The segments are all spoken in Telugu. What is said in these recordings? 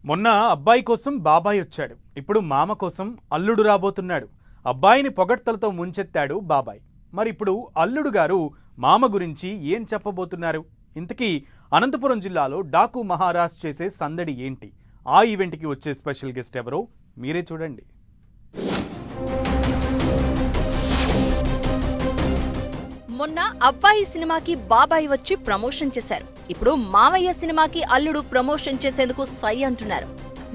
మొన్న అబ్బాయి కోసం బాబాయ్ వచ్చాడు. ఇప్పుడు మామ కోసం అల్లుడు రాబోతున్నాడు. అబ్బాయిని పొగడ్తలతో ముంచెత్తాడు బాబాయ్. మరి ఇప్పుడు అల్లుడు గారు మామ గురించి ఏం చెప్పబోతున్నారు? ఇంతకీ అనంతపురం జిల్లాలో డాకు మహారాజ్ చేసే సందడి ఏంటి? ఆ ఈవెంట్కి వచ్చే స్పెషల్ గెస్ట్ ఎవరో మీరే చూడండి. మొన్న అబ్బాయి సినిమాకి బాబాయ్ వచ్చి ప్రమోషన్ చేశారు. ఇప్పుడు మామయ్య సినిమాకి అల్లుడు ప్రమోషన్ చేసేందుకు సై అంటున్నారు.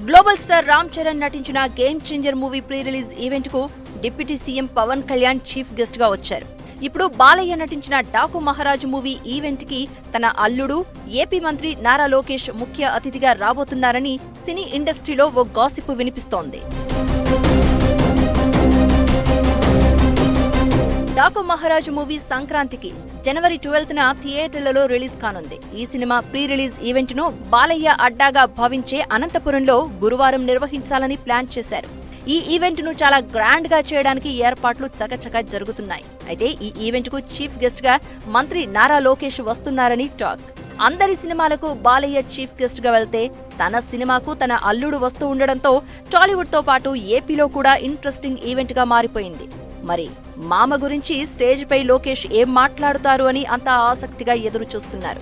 గ్లోబల్ స్టార్ రామ్ చరణ్ నటించిన game changer movie pre release event కు deputy CM Pawan Kalyan chief guest గా వచ్చారు. ఇప్పుడు బాలయ్య నటించిన డాకు మహారాజ్ మూవీ ఈవెంట్ కి తన అల్లుడు ఏపీ మంత్రి నారా లోకేష్ ముఖ్య అతిథిగా రాబోతున్నారని సినీ ఇండస్ట్రీలో ఓ గాసిప్ వినిపిస్తోంది. డాకు మహారాజ్ మూవీ సంక్రాంతికి జనవరి 12న థియేటర్లలో రిలీజ్ కానుంది. ఈ సినిమా ప్రీ రిలీజ్ ఈవెంట్ ను బాలయ్య అడ్డాగా భావించే అనంతపురంలో గురువారం నిర్వహించాలని ప్లాన్ చేశారు. ఈ ఈవెంట్ ను చాలా గ్రాండ్ గా చేయడానికి ఏర్పాట్లు చకచకా జరుగుతున్నాయి. అయితే ఈ ఈవెంట్ కు చీఫ్ గెస్ట్ గా మంత్రి నారా లోకేష్ వస్తున్నారని టాక్. అందరి సినిమాలకు బాలయ్య చీఫ్ గెస్ట్ గా వెళ్తే తన సినిమాకు తన అల్లుడు వస్తూ ఉండడంతో టాలీవుడ్ తో పాటు ఏపీలో కూడా ఇంట్రెస్టింగ్ ఈవెంట్ గా మారిపోయింది. మరి మామ గురించి స్టేజ్ పై లోకేష్ ఏం మాట్లాడుతారు అని అంతా ఆసక్తిగా ఎదురు చూస్తున్నారు.